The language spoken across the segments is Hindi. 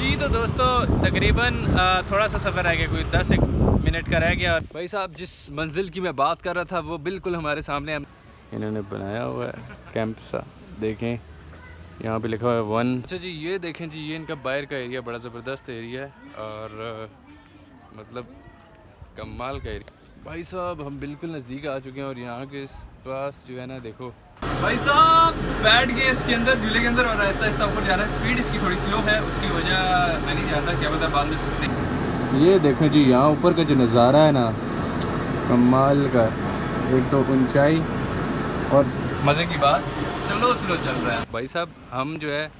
जी तो दोस्तों तकरीबन थोड़ा सा सफ़र रह गया, कोई 10 मिनट का रह गया। और भाई साहब जिस मंजिल की मैं बात कर रहा था वो बिल्कुल हमारे सामने इन्होंने बनाया हुआ है कैंप सा। देखें यहाँ पे लिखा हुआ है 1। अच्छा जी ये देखें जी, ये इनका बाहर का एरिया बड़ा ज़बरदस्त एरिया है और मतलब कमाल का एरिया। भाई साहब हम बिल्कुल नज़दीक आ चुके हैं और यहाँ के पास जो है ना, देखो भाई साहब बैठ गए इसके अंदर, झूले के अंदर, और आहिस्ता आहिस्ता ऊपर जा रहा है। स्पीड इसकी थोड़ी स्लो है, उसकी वजह मैं नहीं जानता, क्या पता बाद में। ये देखें जी यहाँ ऊपर का जो नज़ारा है ना, कमाल का। एक तो ऊंचाई और मज़े की बात, स्लो स्लो चल रहा है। भाई साहब हम जो है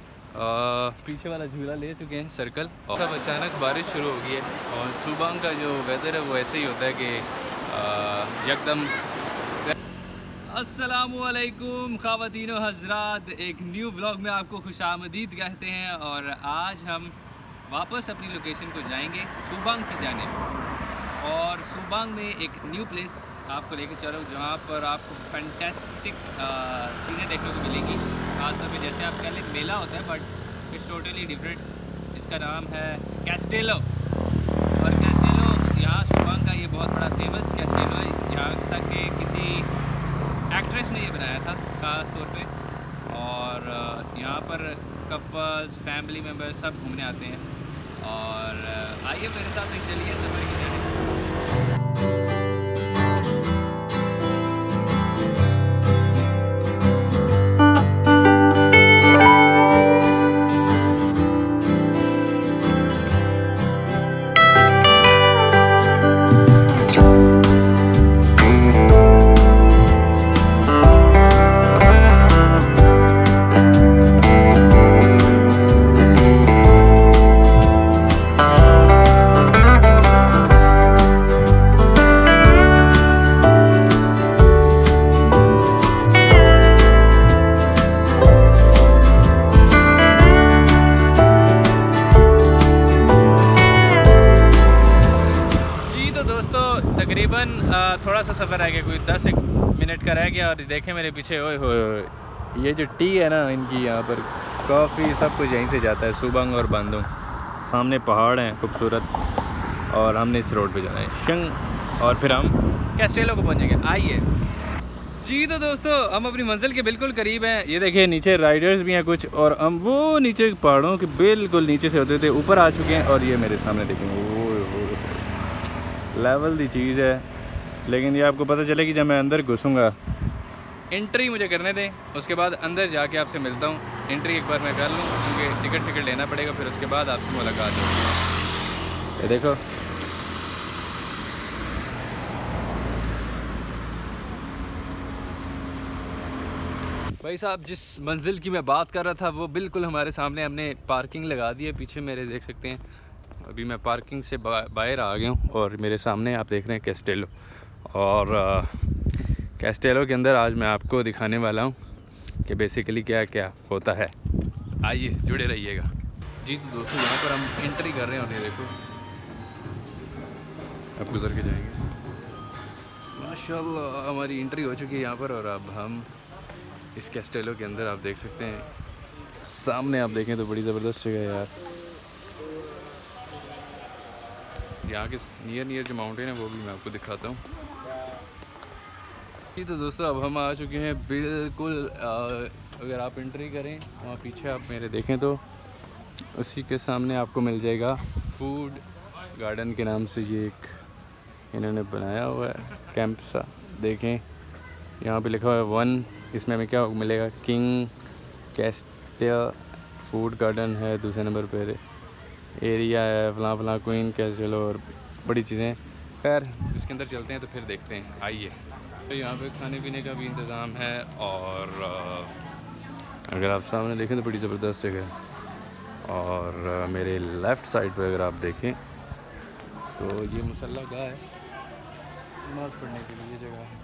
पीछे वाला झूला ले चुके हैं सर्कल, और सब अचानक बारिश शुरू हो गई है। और सुबह का जो वेदर है वो ऐसे ही होता है कि यकदम। अस्सलामुअलैकुम ख़वातीनो हज़रात, एक न्यू व्लॉग में आपको खुशामदीद कहते हैं। और आज हम वापस अपनी लोकेशन को जाएंगे सुबांग की जानिब। और सुबांग में एक न्यू प्लेस आपको लेकर चलो जहाँ पर आपको फैंटास्टिक चीज़ें देखने को मिलेंगी। खासतौर पे जैसे आप कह लें मेला होता है, बट इट्स टोटली डिफरेंट। इसका नाम है कैस्टेलो। और कैस्टेलो यहाँ सुबांग का ये बहुत बड़ा फेमस कैस्टेलो है। यहाँ तक कि किसी एक्ट्रेस ने ये बनाया था ख़ास तौर पे। और यहाँ पर कपल्स, फैमिली मेम्बर्स सब घूमने आते हैं। और आइए मेरे साथ एक चलिए सफ़र की जाने। तकरीबन थोड़ा सा सफ़र रह गया, कोई 10 मिनट का रह गया। और देखें मेरे पीछे, ओए होए ये जो टी है ना इनकी, यहाँ पर काफ़ी सब कुछ यहीं से जाता है, सुबंग और बांदोंग। सामने पहाड़ हैं खूबसूरत, और हमने इस रोड पे जाना है शंग, और फिर हम कैस्टेलो को पहुँचेंगे। आइए जी तो दोस्तों हम अपनी मंजिल के बिल्कुल करीब हैं। ये देखिए नीचे राइडर्स भी हैं कुछ, और हम वो नीचे पहाड़ों के बिल्कुल नीचे से होते थे ऊपर आ चुके हैं। और ये मेरे सामने देखेंगे लेवल दी चीज़ है। लेकिन ये आपको पता चले कि जब मैं अंदर घुसूँगा, एंट्री मुझे करने दें, उसके बाद अंदर जाके आपसे मिलता हूँ। एंट्री एक बार मैं कर लूँ क्योंकि टिकट लेना पड़ेगा, फिर उसके बाद आपसे मुलाकात होगी। ये देखो भाई साहब जिस मंजिल की मैं बात कर रहा था वो बिल्कुल हमारे सामने। हमने पार्किंग लगा दी है, पीछे मेरे देख सकते हैं। अभी मैं पार्किंग से बाहर आ गया हूँ और मेरे सामने आप देख रहे हैं कैस्टेलो। और कैस्टेलो के अंदर आज मैं आपको दिखाने वाला हूँ कि बेसिकली क्या क्या होता है। आइए जुड़े रहिएगा जी। तो दोस्तों यहाँ पर हम एंट्री कर रहे हैं और ये देखो अब गुजर के जाएंगे। माशाल्लाह हमारी एंट्री हो चुकी है यहाँ पर। और अब हम इस कैस्टेलो के अंदर आप देख सकते हैं, सामने आप देखें तो बड़ी ज़बरदस्त जगह है यार। यहाँ के नियर जो माउंटेन है वो भी मैं आपको दिखाता हूँ जी। तो दोस्तों अब हम आ चुके हैं बिल्कुल, अगर आप एंट्री करें वहाँ पीछे आप मेरे देखें तो उसी के सामने आपको मिल जाएगा फूड गार्डन के नाम से। ये एक इन्होंने बनाया हुआ है कैंप सा। देखें यहाँ पे लिखा हुआ है 1। इसमें हमें क्या मिलेगा, किंग कैस्टेल फूड गार्डन है, दूसरे नंबर पर एरिया है, फलां फलां क्वीन कैस्टेलो, और बड़ी चीज़ें। खैर इसके अंदर चलते हैं तो फिर देखते हैं। आइए तो यहाँ पे खाने पीने का भी इंतज़ाम है। और अगर आप सामने देखें तो बड़ी ज़बरदस्त जगह है। और मेरे लेफ़्ट साइड पे अगर आप देखें तो ये मुसल्ला गाह है, नमाज़ पढ़ने के लिए जगह है।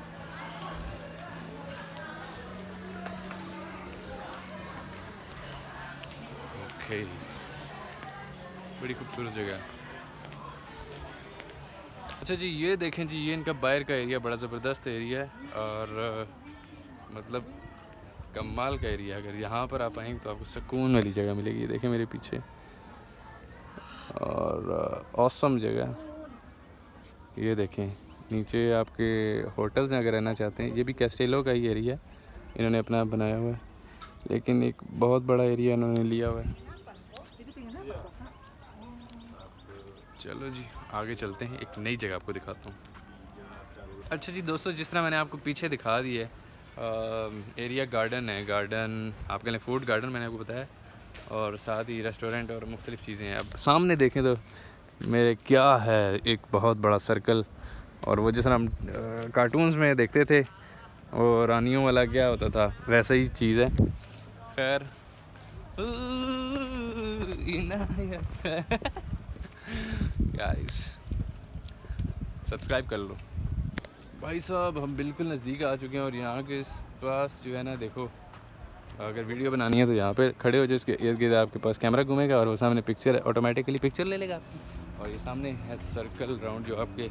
ओके बड़ी खूबसूरत जगह है। अच्छा जी ये देखें जी, ये इनका बाहर का एरिया बड़ा ज़बरदस्त एरिया है और मतलब कमाल का एरिया। अगर यहाँ पर आप आएंगे तो आपको सुकून वाली जगह मिलेगी। देखें मेरे पीछे और ऑसम जगह। ये देखें नीचे आपके होटल्स में अगर रहना चाहते हैं, ये भी कैस्टेलो का ही एरिया इन्होंने अपना बनाया हुआ है, लेकिन एक बहुत बड़ा एरिया इन्होंने लिया हुआ है। चलो जी आगे चलते हैं, एक नई जगह आपको दिखाता हूँ। अच्छा जी दोस्तों, जिस तरह मैंने आपको पीछे दिखा दी है एरिया, गार्डन है, गार्डन आपके लिए फूड गार्डन मैंने आपको बताया, और साथ ही रेस्टोरेंट और मुख्तलिफ़ चीज़ें हैं। अब सामने देखें तो मेरे क्या है, एक बहुत बड़ा सर्कल, और वो जिस तरह हम कार्टून्स में देखते थे और रानियों वाला क्या होता था, वैसा ही चीज़ है। खैर गाइस सब्सक्राइब कर लो। भाई साहब हम बिल्कुल नज़दीक आ चुके हैं, और यहाँ के पास जो है ना, देखो अगर वीडियो बनानी है तो यहाँ पे खड़े हो जाओ, इसके इर्द गिर्द आपके पास कैमरा घूमेगा और वो सामने पिक्चर ऑटोमेटिकली पिक्चर ले लेगा आपकी। और ये सामने है सर्कल राउंड, जो आपके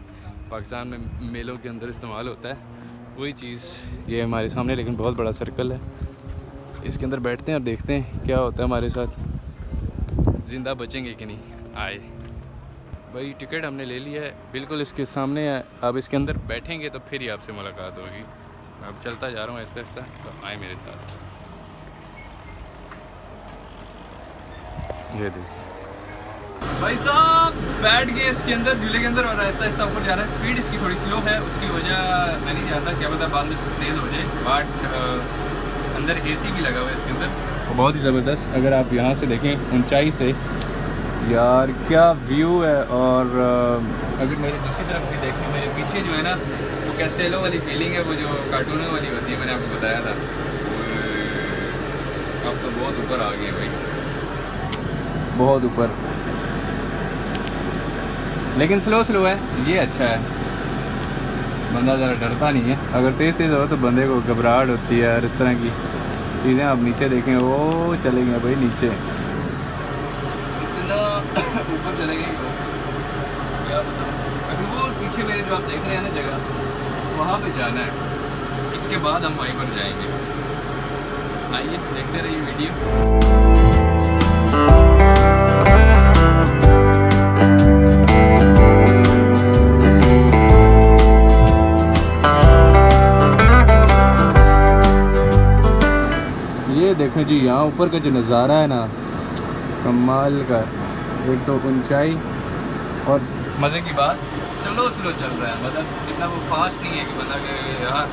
पाकिस्तान में मेलों के अंदर इस्तेमाल होता है, वही चीज़ ये हमारे सामने, लेकिन बहुत बड़ा सर्कल है। इसके अंदर बैठते हैं और देखते हैं क्या होता है हमारे साथ, ज़िंदा बचेंगे कि नहीं। आए भाई, टिकट हमने ले लिया है, बिल्कुल इसके सामने है। अब इसके अंदर बैठेंगे तो फिर ही आपसे मुलाकात होगी। अब चलता जा रहा हूँ आहिस्ता आहिस्ता, तो आए मेरे साथ। ये देखिए भाई साहब बैठ गए इसके अंदर, झूले के अंदर, और आहिस्ता आहिस्ता ऊपर जा रहा है। स्पीड इसकी थोड़ी स्लो है, उसकी वजह मैं नहीं जानता, क्या पता बाद में तेज़ हो जाए। बट अंदर एसी भी लगा हुआ है इसके अंदर, बहुत ही ज़बरदस्त। अगर आप यहाँ से देखें ऊंचाई से, यार क्या व्यू है। और अगर मेरे दूसरी तरफ भी देखें, मेरे पीछे जो है ना, वो कैस्टेलो वाली फीलिंग है, वो जो कार्टूनों वाली होती है, मैंने आपको बताया था। अब तो बहुत ऊपर आ गए भाई, बहुत ऊपर, लेकिन स्लो स्लो है, ये अच्छा है। बंदा ज़रा डरता नहीं है। अगर तेज़ तेज़ हो तो बंदे को घबराहट होती है, और इस तरह की चीज़ें। आप नीचे देखें, वो चले गए भाई नीचे, इतना ऊपर चले गए बस क्या बताऊँ। अभी वो पीछे मेरे जो आप देख रहे हैं ना जगह, वहाँ पे जाना है, इसके बाद हम वहीं पर जाएंगे। आइए देखते रहिए वीडियो। ये देखें जी, यहाँ ऊपर का जो नज़ारा है ना, कमाल का। एक तो ऊंचाई, और मज़े की बात स्लो स्लो चल रहा है, मतलब इतना वो फास्ट नहीं है कि बंदा के यार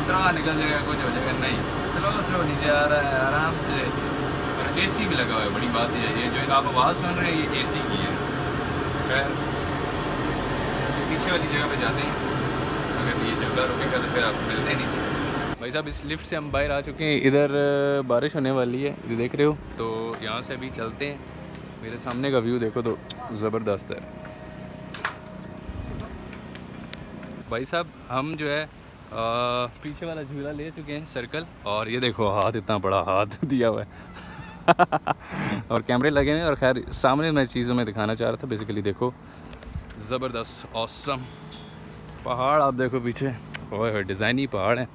इतना निकल जाएगा, कुछ हो जाएगा, नहीं, स्लो स्लो नीचे आ रहा है आराम से। और एसी भी लगा हुआ है, बड़ी बात है, ये जो आप आवाज़ सुन रहे हैं ये एसी की है। खैर पीछे वाली जगह पे जाते हैं, अगर ये जगह रुकेगा तो फिर आप मिलते हैं नीचे। भाई साहब इस लिफ्ट से हम बाहर आ चुके हैं, इधर बारिश होने वाली है, इधर देख रहे हो, तो यहाँ से अभी चलते हैं। मेरे सामने का व्यू देखो तो ज़बरदस्त है। भाई साहब हम जो है पीछे वाला झूला ले चुके हैं सर्कल, और ये देखो हाथ, इतना बड़ा हाथ दिया हुआ है और कैमरे लगे हैं। और खैर सामने मैं चीज़ों में दिखाना चाह रहा था, बेसिकली देखो ज़बरदस्त ऑसम पहाड़, आप देखो पीछे, ओए डिज़ाइनी पहाड़ है।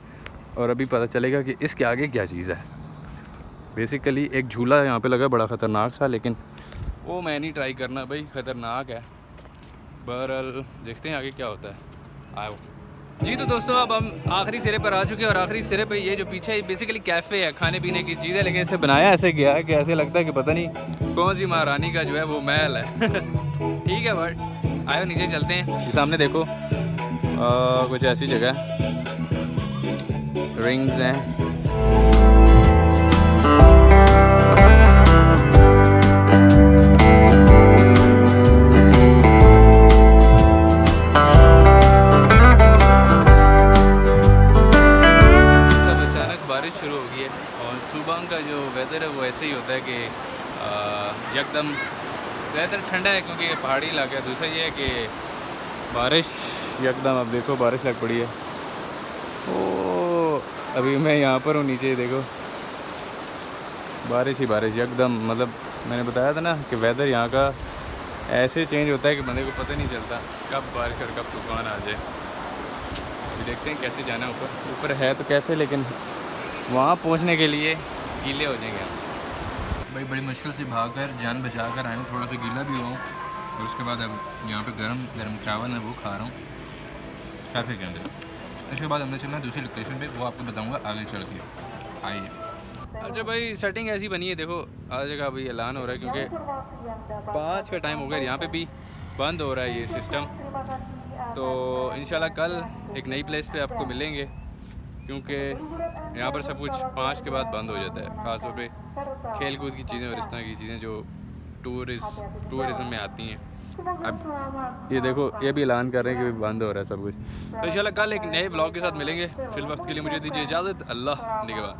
और अभी पता चलेगा कि इसके आगे क्या चीज़ है। बेसिकली एक झूला यहाँ पे लगा बड़ा ख़तरनाक सा, लेकिन वो मैं नहीं ट्राई करना भाई, ख़तरनाक है। बहरहाल देखते हैं आगे क्या होता है। आओ जी। तो दोस्तों अब हम आखिरी सिरे पर आ चुके हैं, और आखिरी सिरे पे ये जो पीछे बेसिकली कैफ़े है, खाने पीने की चीज़ है, लेकिन इसे बनाया ऐसे गया है कि ऐसे लगता है कि पता नहीं कौन सी महारानी का जो है वो महल है ठीक है, बट आयो नीचे चलते हैं। सामने देखो कुछ ऐसी जगह है, रिंग्स हैं। अचानक बारिश शुरू हो गई है, और सुबह का जो वेदर है वो ऐसे ही होता है कि एकदम वेदर ठंडा है, क्योंकि ये पहाड़ी इलाका है। दूसरा ये है कि बारिश एकदम, अब देखो बारिश लग पड़ी है। ओ अभी मैं यहाँ पर हूँ, नीचे देखो बारिश ही बारिश एकदम। मतलब मैंने बताया था ना कि वेदर यहाँ का ऐसे चेंज होता है कि बंदे को पता नहीं चलता कब बारिश और कब तूफान आ जाए। अभी देखते हैं कैसे जाना है ऊपर। ऊपर है तो कैसे, लेकिन वहाँ पहुँचने के लिए गीले हो जाएंगे भाई। बड़ी मुश्किल से भाग कर जान बचा कर आए हूँ, थोड़ा सा गीला भी हुआ हूँ, और उसके बाद अब यहाँ पे गरम गरम चावल है वो खा रहा हूँ कैफ़े के अंदर। इसके बाद हमने चलना दूसरी लोकेशन पे, वो आपको बताऊँगा आगे चल के। आइए। अच्छा भाई सेटिंग ऐसी बनी है, देखो हर जगह अभी ऐलान हो रहा है क्योंकि 5 का टाइम हो गया, यहाँ पे भी बंद हो रहा है ये सिस्टम। तो इंशाल्लाह कल एक नई प्लेस पे आपको मिलेंगे, क्योंकि यहाँ पर सब कुछ 5 के बाद बंद हो जाता है, ख़ासतौर पे खेल कूद की चीज़ें और इस तरह की चीज़ें जो टूरिज़म में आती हैं। अब ये देखो ये भी ऐलान कर रहे हैं कि बंद हो रहा है सब कुछ। तो इंशाल्लाह कल एक नए ब्लॉग के साथ मिलेंगे। फिल वक्त के लिए मुझे दीजिए इजाज़त। अल्लाह निगहबान।